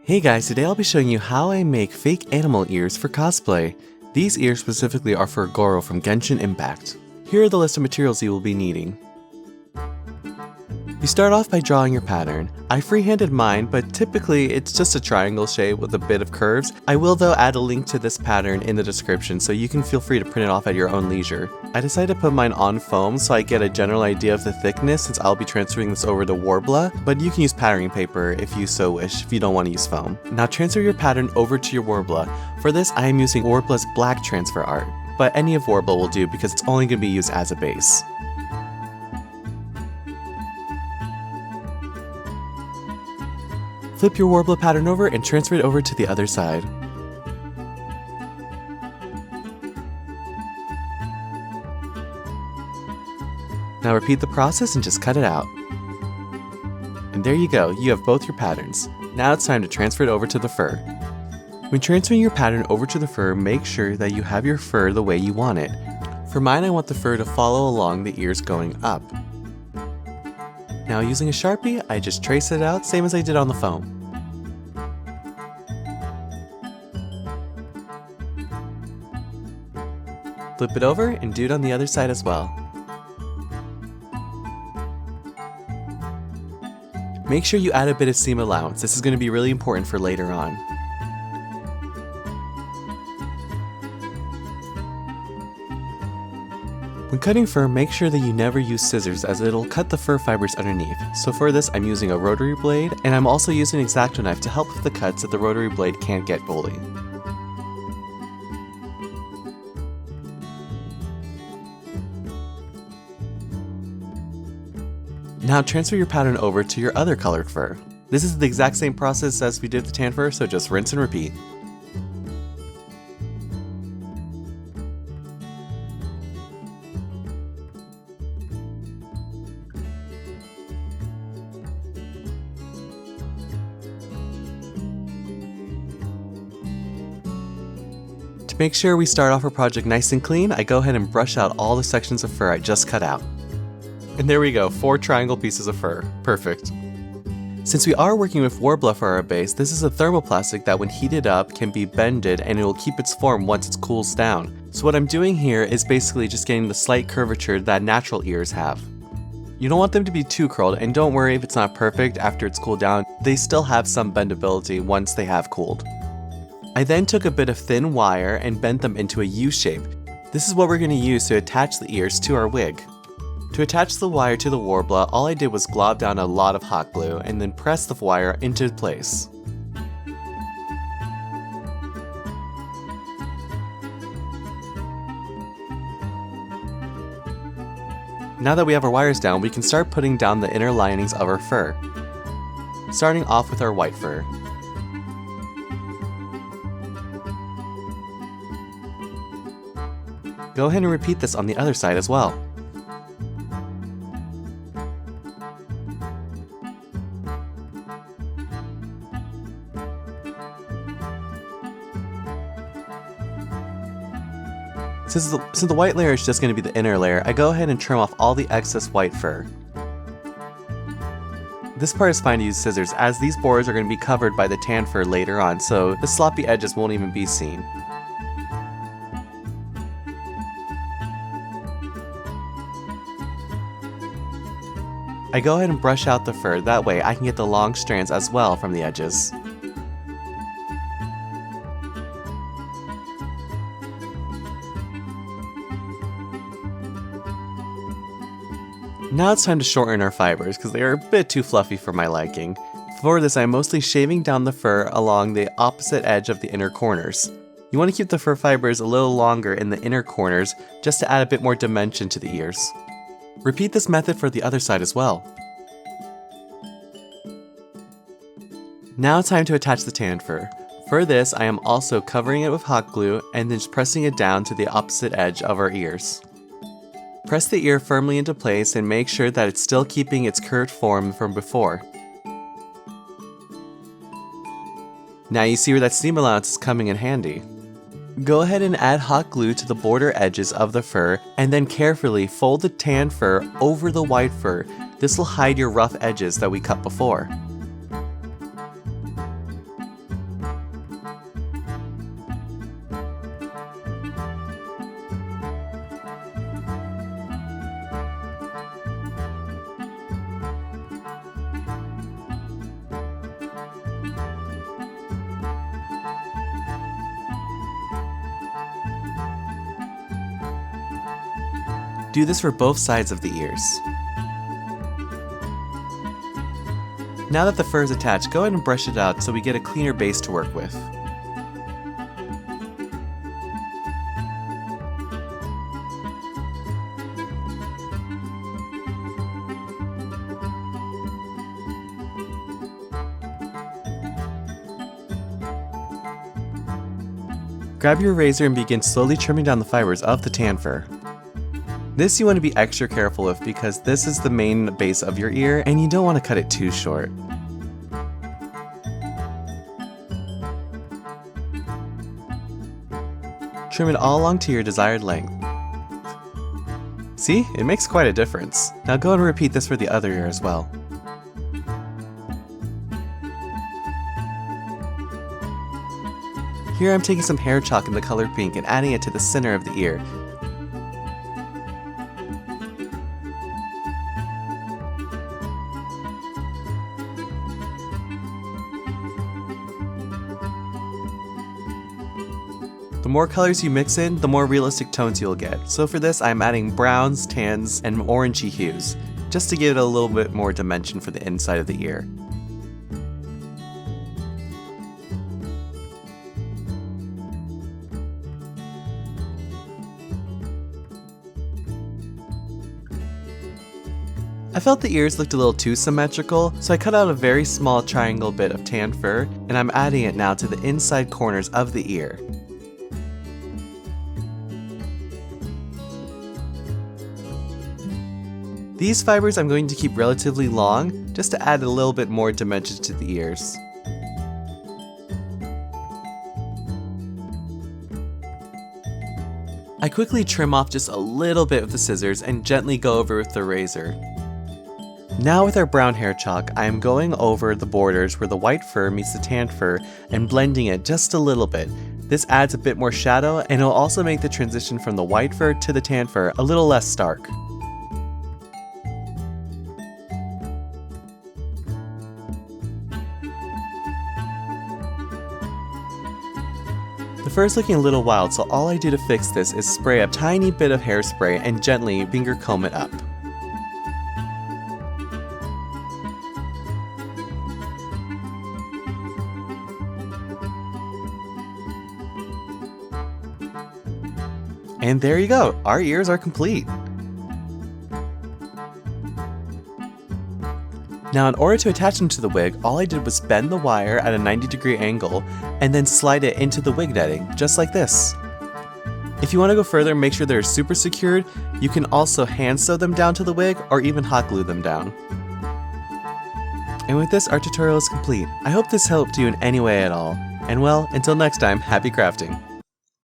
Hey guys, today I'll be showing you how I make fake animal ears for cosplay. These ears specifically are for Gorou from Genshin Impact. Here are the list of materials you will be needing. You start off by drawing your pattern. I freehanded mine, but typically it's just a triangle shape with a bit of curves. I will though add a link to this pattern in the description so you can feel free to print it off at your own leisure. I decided to put mine on foam so I get a general idea of the thickness since I'll be transferring this over to Worbla, but you can use patterning paper if you so wish if you don't want to use foam. Now transfer your pattern over to your Worbla. For this I am using Worbla's black transfer art, but any of Worbla will do because it's only going to be used as a base. Flip your Worbla pattern over and transfer it over to the other side. Now repeat the process and just cut it out. And there you go, you have both your patterns. Now it's time to transfer it over to the fur. When transferring your pattern over to the fur, make sure that you have your fur the way you want it. For mine, I want the fur to follow along the ears going up. Now using a Sharpie, I just trace it out, same as I did on the foam. Flip it over and do it on the other side as well. Make sure you add a bit of seam allowance, this is going to be really important for later on. When cutting fur, make sure that you never use scissors as it'll cut the fur fibers underneath. So for this, I'm using a rotary blade, and I'm also using an X-Acto knife to help with the cuts that the rotary blade can't get fully. Now transfer your pattern over to your other colored fur. This is the exact same process as we did the tan fur, so just rinse and repeat. To make sure we start off our project nice and clean, I go ahead and brush out all the sections of fur I just cut out. And there we go, 4 triangle pieces of fur. Perfect. Since we are working with Worbla for our base, this is a thermoplastic that when heated up can be bended and it will keep its form once it cools down. So what I'm doing here is basically just getting the slight curvature that natural ears have. You don't want them to be too curled, and don't worry if it's not perfect after it's cooled down, they still have some bendability once they have cooled. I then took a bit of thin wire and bent them into a U shape. This is what we're going to use to attach the ears to our wig. To attach the wire to the Worbla, all I did was glob down a lot of hot glue and then press the wire into place. Now that we have our wires down, we can start putting down the inner linings of our fur. Starting off with our white fur. Go ahead and repeat this on the other side as well. Since the white layer is just going to be the inner layer, I go ahead and trim off all the excess white fur. This part is fine to use scissors as these borders are going to be covered by the tan fur later on, so the sloppy edges won't even be seen. I go ahead and brush out the fur, that way I can get the long strands as well from the edges. Now it's time to shorten our fibers because they are a bit too fluffy for my liking. For this, I'm mostly shaving down the fur along the opposite edge of the inner corners. You want to keep the fur fibers a little longer in the inner corners just to add a bit more dimension to the ears. Repeat this method for the other side as well. Now it's time to attach the tan fur. For this, I am also covering it with hot glue and then just pressing it down to the opposite edge of our ears. Press the ear firmly into place and make sure that it's still keeping its curved form from before. Now you see where that seam allowance is coming in handy. Go ahead and add hot glue to the border edges of the fur and then carefully fold the tan fur over the white fur. This will hide your rough edges that we cut before. Do this for both sides of the ears. Now that the fur is attached, go ahead and brush it out so we get a cleaner base to work with. Grab your razor and begin slowly trimming down the fibers of the tan fur. This you want to be extra careful with because this is the main base of your ear and you don't want to cut it too short. Trim it all along to your desired length. See? It makes quite a difference. Now go and repeat this for the other ear as well. Here I'm taking some hair chalk in the color pink and adding it to the center of the ear. The more colors you mix in, the more realistic tones you'll get. So for this, I'm adding browns, tans, and orangey hues, just to give it a little bit more dimension for the inside of the ear. I felt the ears looked a little too symmetrical, so I cut out a very small triangle bit of tan fur, and I'm adding it now to the inside corners of the ear. These fibers I'm going to keep relatively long, just to add a little bit more dimension to the ears. I quickly trim off just a little bit with the scissors and gently go over with the razor. Now with our brown hair chalk, I am going over the borders where the white fur meets the tan fur and blending it just a little bit. This adds a bit more shadow and it will also make the transition from the white fur to the tan fur a little less stark. The fur is looking a little wild, so all I do to fix this is spray a tiny bit of hairspray and gently finger comb it up. And there you go, our ears are complete. Now in order to attach them to the wig, all I did was bend the wire at a 90-degree angle and then slide it into the wig netting, just like this. If you want to go further and make sure they're super secured, you can also hand sew them down to the wig or even hot glue them down. And with this, our tutorial is complete. I hope this helped you in any way at all. And well, until next time, happy crafting!